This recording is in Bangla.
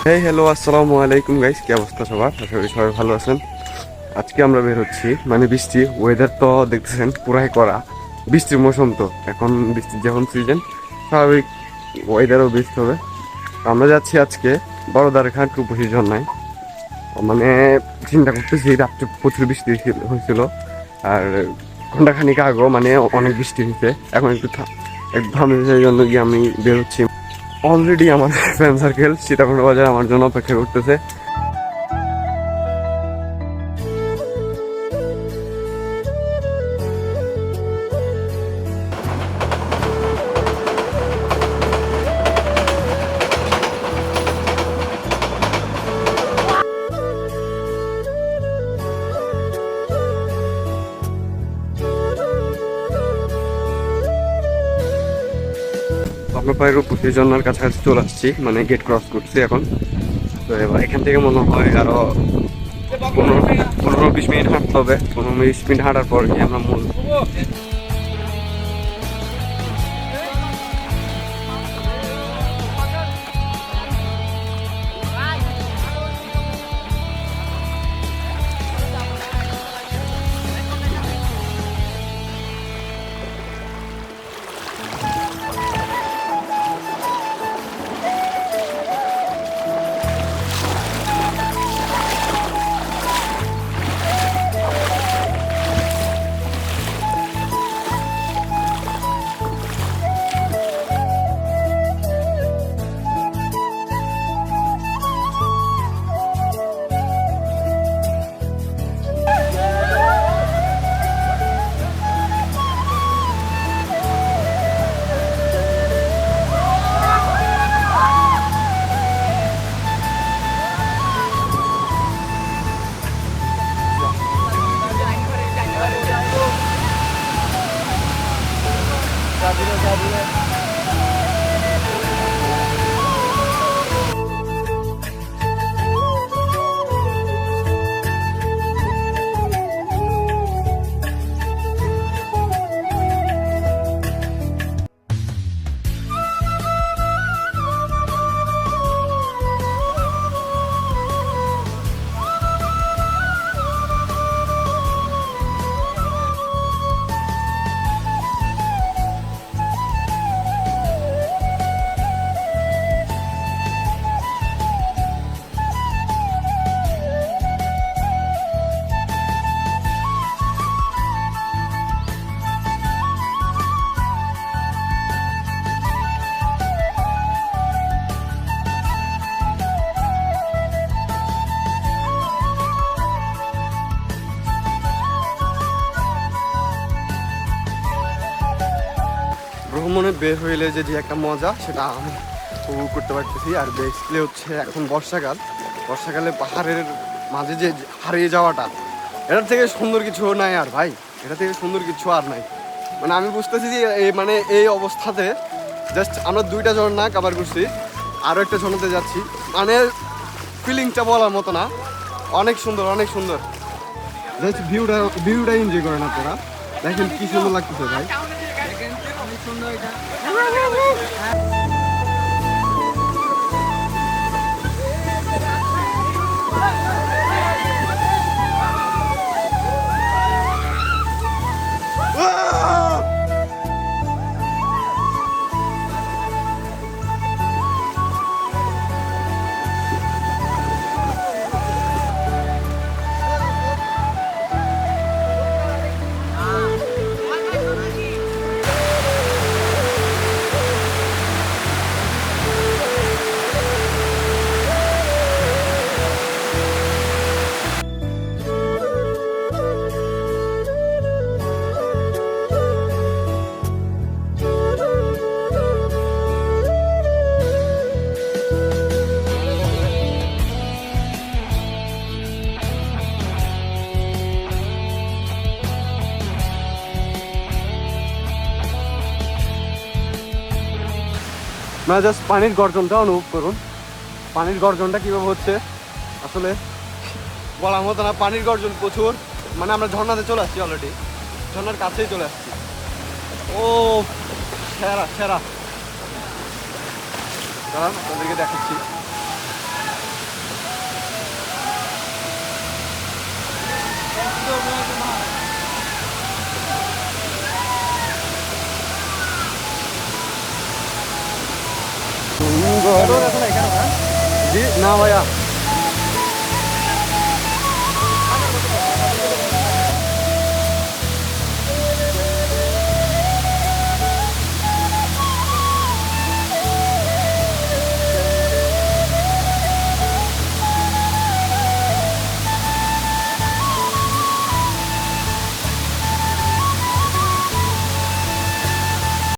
হেই হ্যালো, আসসালামু আলাইকুম গাইস, কি অবস্থা সবার? আশা করি সবাই ভালো আছেন। আজকে আমরা বের হচ্ছি, মানে বৃষ্টি ওয়েদার তো দেখতেছেন পুরাই করা, বৃষ্টির মৌসুম তো এখন, বৃষ্টির যখন সিজন স্বাভাবিক ওয়েদারও বৃষ্টি হবে। আমরা যাচ্ছি আজকে বড়দারঘাট রূপসী ঝর্ণায়। মানে চিন্তা করতেছি, রাত্রে প্রচুর বৃষ্টি হয়েছিল, আর ঘন্টাখানিক আগেও মানে অনেক বৃষ্টি হয়েছে। এখন একটু থামে, সেই জন্য গিয়ে আমি বের হচ্ছি। অলরেডি আমার ফ্রেন্ড সার্কেল সীতাকুণ্ড বাজার আমার জন্য অপেক্ষা করতেছে। আমরা প্রায় রূপসী ঝর্ণার কাছাকাছি চলে আসছি, মানে গেট ক্রস করছি এখন। তো এবার এখান থেকে মনে হয় আরো 15-20 মিনিট হাঁটতে হবে। 15-20 মিনিট হাঁটার পর কি আমরা মূল ভ্রমণে বের হইলে যে একটা মজা, সেটা আমি উপভোগ করতে পারতেছি। আর বেসিক্যালি হচ্ছে এখন বর্ষাকালে পাহাড়ের মাঝে যে হারিয়ে যাওয়াটা, এটার থেকে সুন্দর কিছু নাই আর ভাই, এটা থেকে সুন্দর কিছু আর নাই। মানে আমি বুঝতেছি যে এই অবস্থাতে জাস্ট আমরা 2টা ঝর্ণা কাভার করছি, আরও একটা ঝর্ণাতে যাচ্ছি। মানে ফিলিংসটা বলার মতো না, অনেক সুন্দর, অনেক সুন্দর। জাস্ট ভিউটা এনজয় করেন আপনারা, দেখেন কি সুন্দর লাগতেছে ভাই। না, জাস্ট পানির গর্জনটা অনুভব করুন। পানির গর্জনটা কীভাবে হচ্ছে আসলে বলার মতো না। পানির গর্জন প্রচুর, মানে আমরা ঝর্ণাতে চলে আসছি, অলরেডি ঝর্ণার কাছেই চলে আসছি। ও সেরা সেরা, দাঁড়ান আপনাদেরকে দেখাচ্ছি। জি না ভাইয়া,